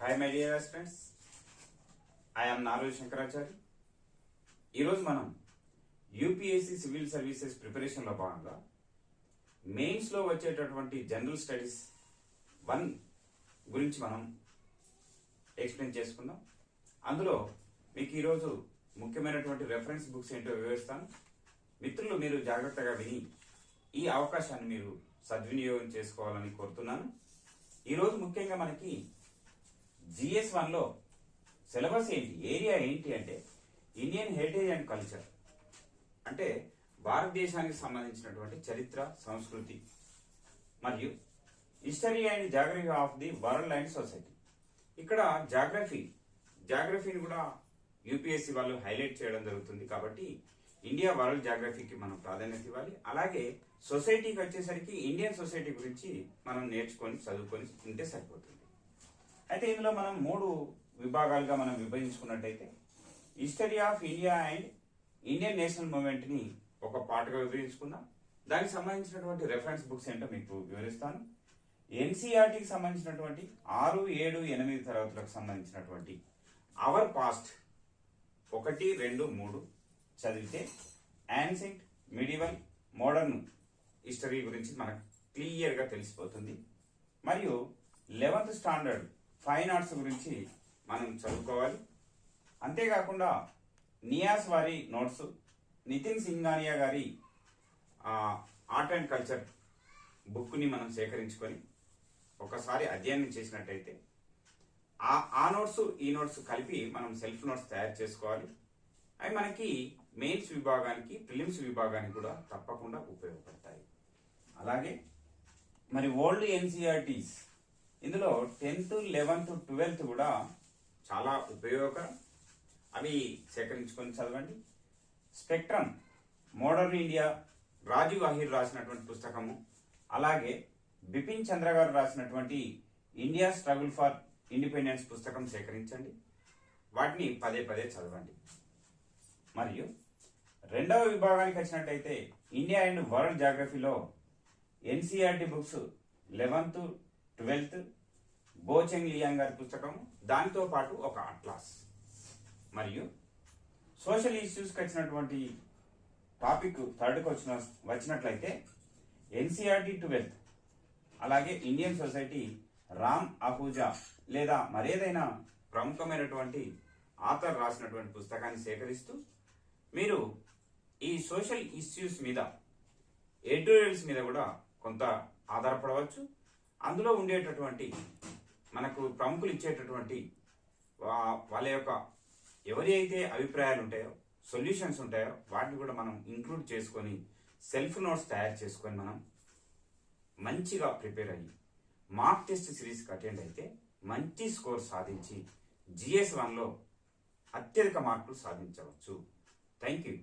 Hi my dear students, I am Naroju Shankarachari. ఈరోజు మనం UPSC civil services ప్రిపరేషన్లో భాగంగా మెయిన్స్లో వచ్చేటటువంటి జనరల్ స్టడీస్ 1 గురించి మనం ఎక్స్ప్లెయిన్ చేసుకుందాం. అందులో మీకు ఈరోజు ముఖ్యమైనటువంటి రెఫరెన్స్ బుక్స్ ఏంటో వివరిస్తాను. మిత్రులు, మీరు జాగ్రత్తగా విని ఈ అవకాశాన్ని మీరు సద్వినియోగం చేసుకోవాలని కోరుతున్నాను. ఈరోజు ముఖ్యంగా మనకి GS1లో సిలబస్ ఏంటి, ఏరియా ఏంటి అంటే ఇండియన్ హెరిటేజ్ అండ్ కల్చర్, అంటే భారతదేశానికి సంబంధించినటువంటి చరిత్ర, సంస్కృతి మరియు history and geography of the world and society. ఇక్కడ జాగ్రఫీని కూడా యూపీఎస్సీ వాళ్ళు హైలైట్ చేయడం జరుగుతుంది. కాబట్టి ఇండియా వరల్డ్ జాగ్రఫీకి మనం ప్రాధాన్యత ఇవ్వాలి. అలాగే సొసైటీకి వచ్చేసరికి ఇండియన్ సొసైటీ గురించి మనం నేర్చుకొని చదువుకొని ఉంటే సరిపోతుంది. అయితే ఇందులో మనం 3 విభాగాలుగా మనం విభజించుకున్నట్టయితే history of India and Indian national మూవ్మెంట్ని ఒక పార్ట్గా విభజించుకుందాం. దానికి సంబంధించినటువంటి రెఫరెన్స్ బుక్స్ ఏంటో మీకు వివరిస్తాను. ఎన్సీఆర్టీకి సంబంధించినటువంటి 6, 7, 8 తరగతులకు సంబంధించినటువంటి అవర్ పాస్ట్ 1, 2, 3 చదివితే యాన్సెంట్, మిడివల్, మోడర్న్ హిస్టరీ గురించి మనకు క్లియర్గా తెలిసిపోతుంది. మరియు 11th స్టాండర్డ్ ఫైన్ ఆర్ట్స్ గురించి మనం చదువుకోవాలి. అంతేకాకుండా నియాస్ వారి నోట్స్, నితిన్ సింఘానియా గారి ఆర్ట్ అండ్ కల్చర్ బుక్ని మనం సేకరించుకొని ఒకసారి అధ్యయనం చేసినట్టయితే ఆ నోట్స్ ఈ నోట్స్ కలిపి మనం సెల్ఫ్ నోట్స్ తయారు చేసుకోవాలి. అవి మనకి మెయిన్స్ విభాగానికి, ప్రిలిమ్స్ విభాగానికి కూడా తప్పకుండా ఉపయోగపడతాయి. అలాగే మరి ఓల్డ్ ఎన్సీఆర్టీస్, ఇందులో 10th, 11th, 12th కూడా చాలా ఉపయోగకరం. అవి సేకరించుకొని చదవండి. Spectrum, modern India, Rajiv Ahir రాసినటువంటి పుస్తకము, అలాగే బిపిన్ చంద్ర గారు రాసినటువంటి ఇండియా స్ట్రగుల్ ఫర్ ఇండిపెండెన్స్ పుస్తకం సేకరించండి. వాటిని పదే పదే చదవండి. మరియు 2వ విభాగానికి వచ్చినట్టయితే ఇండియా అండ్ వరల్డ్ జాగ్రఫీలో NCERT books 11th, 12th, Goh Cheng Leong గారి పుస్తకం, దానితో పాటు ఒక అట్లాస్. మరియు సోషల్ ఇష్యూస్కి వచ్చినటువంటి టాపిక్ 3rd వచ్చినట్లయితే ఎన్సీఆర్టీ 12th, అలాగే ఇండియన్ సొసైటీ రామ్ అహూజా లేదా మరేదైనా ప్రముఖమైనటువంటి ఆథర్ రాసినటువంటి పుస్తకాన్ని సేకరిస్తూ మీరు ఈ సోషల్ ఇష్యూస్ మీద, ఎడిటోరియల్స్ మీద కూడా కొంత ఆధారపడవచ్చు. అందులో ఉండేటటువంటి మనకు ప్రముఖులు ఇచ్చేటటువంటి వాళ్ళ యొక్క ఎవరి అయితే అభిప్రాయాలు ఉంటాయో, సొల్యూషన్స్ ఉంటాయో వాటిని కూడా మనం ఇంక్లూడ్ చేసుకొని సెల్ఫ్ నోట్స్ తయారు చేసుకొని మనం మంచిగా ప్రిపేర్ అయ్యి మార్క్ టెస్ట్ సిరీస్కి అటెండ్ అయితే మంచి స్కోర్ సాధించి GS1లో అత్యధిక మార్కులు సాధించవచ్చు. Thank you.